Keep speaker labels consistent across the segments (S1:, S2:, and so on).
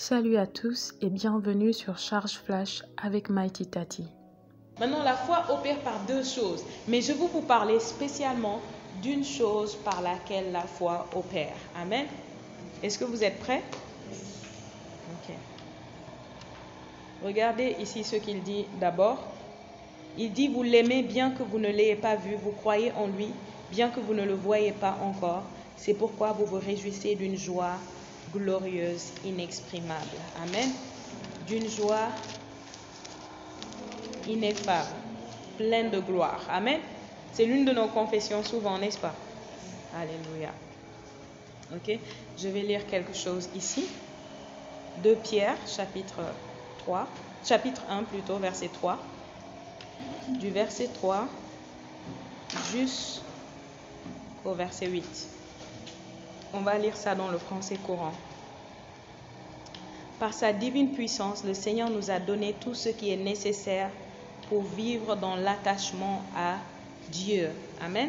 S1: Salut à tous et bienvenue sur Charge Flash avec Mighty Tati.
S2: Maintenant, la foi opère par deux choses, mais je veux vous parler spécialement d'une chose par laquelle la foi opère. Amen. Est-ce que vous êtes prêts? Ok. Regardez ici ce qu'il dit d'abord. Il dit, vous l'aimez bien que vous ne l'ayez pas vu, vous croyez en lui, bien que vous ne le voyez pas encore. C'est pourquoi vous vous réjouissez d'une joie glorieuse, inexprimable. Amen. D'une joie ineffable, pleine de gloire. Amen. C'est l'une de nos confessions souvent, n'est-ce pas? Alléluia. Ok. Je vais lire quelque chose ici. 2 Pierre, chapitre 1 plutôt, verset 3. Du verset 3 jusqu'au verset 8. On va lire ça dans le français courant. Par sa divine puissance, le Seigneur nous a donné tout ce qui est nécessaire pour vivre dans l'attachement à Dieu. Amen.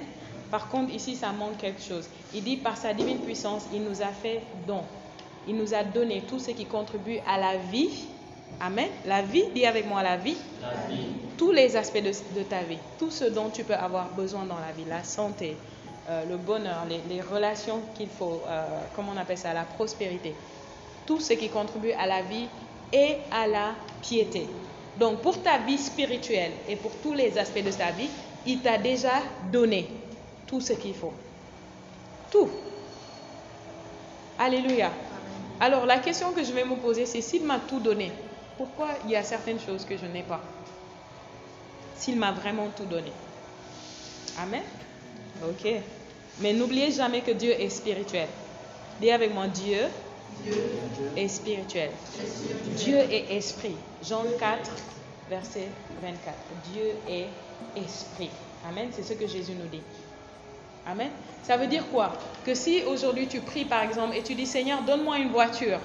S2: Par contre, ici, ça manque quelque chose. Il dit, par sa divine puissance, il nous a fait don. Il nous a donné tout ce qui contribue à la vie. Amen. La vie, dis avec moi la vie.
S3: La vie.
S2: Tous les aspects de ta vie. Tout ce dont tu peux avoir besoin dans la vie. La santé, le bonheur, les relations qu'il faut, comment on appelle ça, la prospérité. Tout ce qui contribue à la vie et à la piété. Donc, pour ta vie spirituelle et pour tous les aspects de ta vie, il t'a déjà donné tout ce qu'il faut. Tout. Alléluia. Alors, la question que je vais me poser, c'est s'il m'a tout donné, pourquoi il y a certaines choses que je n'ai pas? S'il m'a vraiment tout donné. Amen. Ok. Mais n'oubliez jamais que Dieu est spirituel. Dis avec moi, Dieu est spirituel. Dieu est esprit. Jean 4, verset 24. Dieu est esprit. Amen. C'est ce que Jésus nous dit. Amen. Ça veut dire quoi? Que si aujourd'hui tu pries par exemple et tu dis Seigneur, donne-moi une voiture.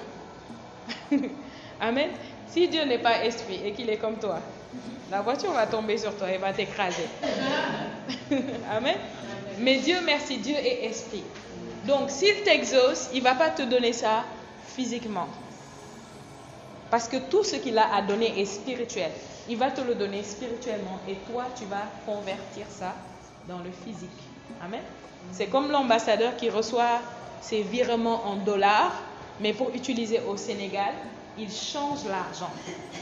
S2: Amen. Si Dieu n'est pas esprit et qu'il est comme toi, la voiture va tomber sur toi et va t'écraser. Amen. Mais Dieu, merci, Dieu est esprit. Donc s'il t'exauce, il ne va pas te donner ça physiquement. Parce que tout ce qu'il a à donner est spirituel. Il va te le donner spirituellement et toi, tu vas convertir ça dans le physique. Amen. C'est comme l'ambassadeur qui reçoit ses virements en dollars, mais pour utiliser au Sénégal, il change l'argent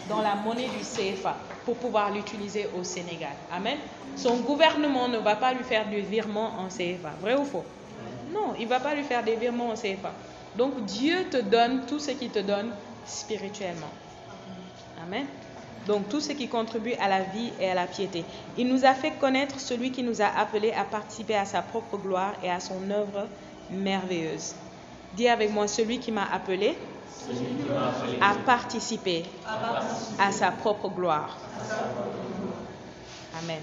S2: dans la monnaie du CFA pour pouvoir l'utiliser au Sénégal. Amen. Son gouvernement ne va pas lui faire du virement en CFA. Vrai ou faux? Non, il ne va pas lui faire des virements en CFA. Donc Dieu te donne tout ce qu'il te donne spirituellement. Amen. Donc tout ce qui contribue à la vie et à la piété. Il nous a fait connaître celui qui nous a appelés à participer à sa propre gloire et à son œuvre merveilleuse. Dis avec moi, celui qui m'a appelé à participer à sa propre gloire. Amen.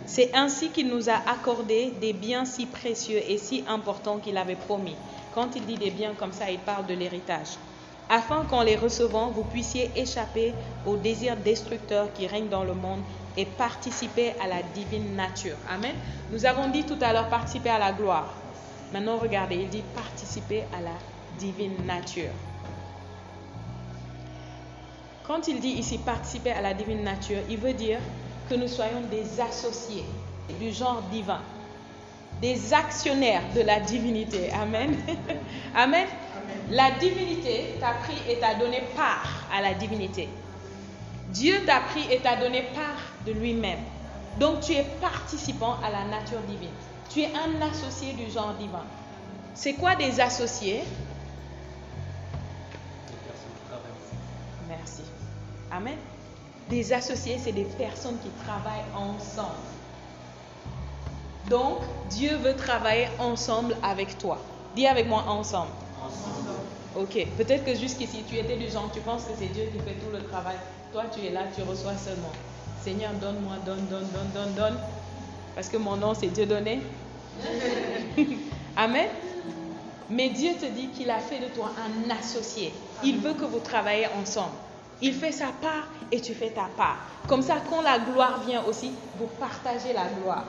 S2: C'est ainsi qu'il nous a accordé des biens si précieux et si importants qu'il avait promis. Quand il dit des biens comme ça, il parle de l'héritage. Afin qu'en les recevant, vous puissiez échapper aux désirs destructeurs qui règnent dans le monde et participer à la divine nature. Amen. Nous avons dit tout à l'heure participer à la gloire. Maintenant, regardez, il dit participer à la divine nature. Quand il dit ici participer à la divine nature, il veut dire que nous soyons des associés du genre divin, des actionnaires de la divinité. Amen. Amen. La divinité t'a pris et t'a donné part à la divinité. Dieu t'a pris et t'a donné part de lui-même. Donc tu es participant à la nature divine. Tu es un associé du genre divin. C'est quoi des associés? Merci. Amen. Des associés, c'est des personnes qui travaillent ensemble. Donc, Dieu veut travailler ensemble avec toi. Dis avec moi ensemble. Ok, peut-être que jusqu'ici, tu étais du genre, tu penses que c'est Dieu qui fait tout le travail. Toi, tu es là, tu reçois seulement. Seigneur, donne-moi, donne. Parce que mon nom, c'est Dieu donné. Amen. Mais Dieu te dit qu'il a fait de toi un associé. Il veut que vous travaillez ensemble. Il fait sa part et tu fais ta part. Comme ça, quand la gloire vient aussi, vous partagez la gloire.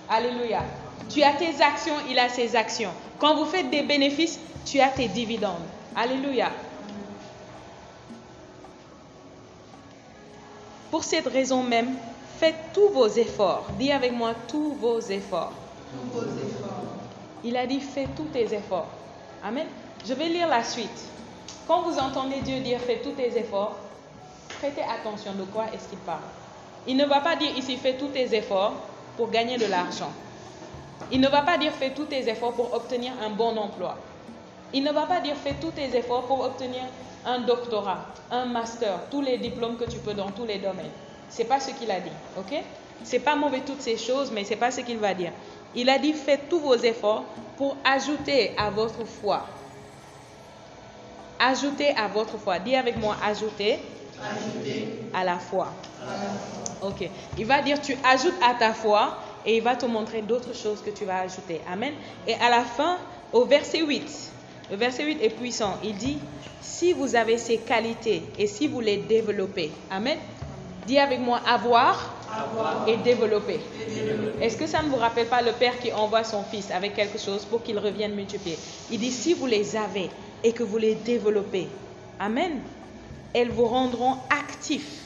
S2: Alléluia. Tu as tes actions, il a ses actions. Quand vous faites des bénéfices, tu as tes dividendes. Alléluia. Pour cette raison même, faites tous vos efforts. Dis avec moi, tous vos efforts.
S3: Tous vos efforts.
S2: Il a dit, fais tous tes efforts. Amen. Je vais lire la suite. Quand vous entendez Dieu dire, fais tous tes efforts, prêtez attention de quoi est-ce qu'il parle. Il ne va pas dire ici, fais tous tes efforts pour gagner de l'argent. Il ne va pas dire, fais tous tes efforts pour obtenir un bon emploi. Il ne va pas dire, fais tous tes efforts pour obtenir un doctorat, un master, tous les diplômes que tu peux dans tous les domaines. Ce n'est pas ce qu'il a dit, ok? Ce n'est pas mauvais toutes ces choses, mais ce n'est pas ce qu'il va dire. Il a dit, faites tous vos efforts pour ajouter à votre foi. Ajouter à votre foi. Dis avec moi, ajouter à la foi. Ok. Il va dire, tu ajoutes à ta foi et il va te montrer d'autres choses que tu vas ajouter. Amen. Et à la fin, au verset 8, le verset 8 est puissant. Il dit, si vous avez ces qualités et si vous les développez. Amen. Dis avec moi, avoir et développer. Est-ce que ça ne vous rappelle pas le Père qui envoie son Fils avec quelque chose pour qu'il revienne multiplier? Il dit, si vous les avez et que vous les développez, amen, elles vous rendront actifs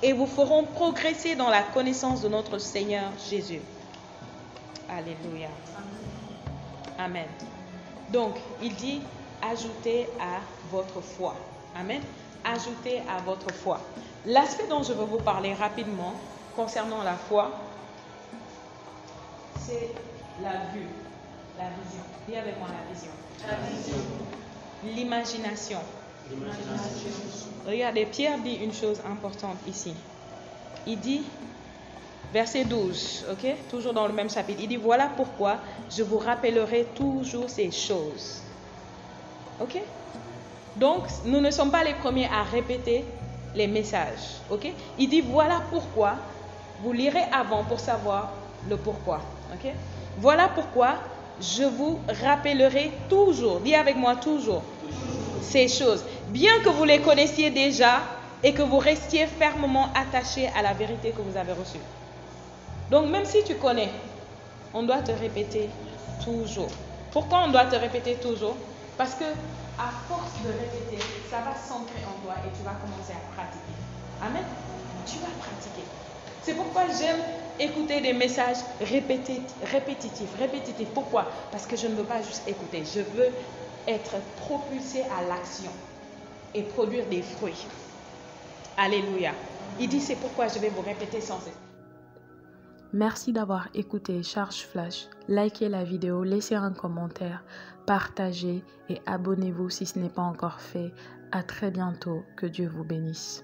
S2: et vous feront progresser dans la connaissance de notre Seigneur Jésus. Alléluia. Amen. Donc, il dit, ajoutez à votre foi. Amen. Ajoutez à votre foi. L'aspect dont je veux vous parler rapidement concernant la foi, c'est la vue, la vision. Dis avec moi la vision.
S3: La vision.
S2: L'imagination.
S3: L'imagination.
S2: Regardez, Pierre dit une chose importante ici. Il dit, verset 12, ok, toujours dans le même chapitre, il dit, voilà pourquoi je vous rappellerai toujours ces choses. Ok? Donc, nous ne sommes pas les premiers à répéter les messages. Ok? Il dit, voilà pourquoi, vous lirez avant pour savoir le pourquoi. Ok? Voilà pourquoi je vous rappellerai toujours, dis avec moi toujours, ces choses, bien que vous les connaissiez déjà et que vous restiez fermement attachés à la vérité que vous avez reçue. Donc même si tu connais, on doit te répéter toujours. Pourquoi on doit te répéter toujours? Parce que à force de répéter, ça va s'ancrer en toi et tu vas commencer à pratiquer. Amen. Tu vas pratiquer. C'est pourquoi j'aime écouter des messages répétitifs. Pourquoi? Parce que je ne veux pas juste écouter. Je veux être propulsé à l'action et produire des fruits. Alléluia. Il dit, c'est pourquoi je vais vous répéter sans cesse.
S1: Merci d'avoir écouté Charge Flash. Likez la vidéo, laissez un commentaire, partagez et abonnez-vous si ce n'est pas encore fait. À très bientôt. Que Dieu vous bénisse.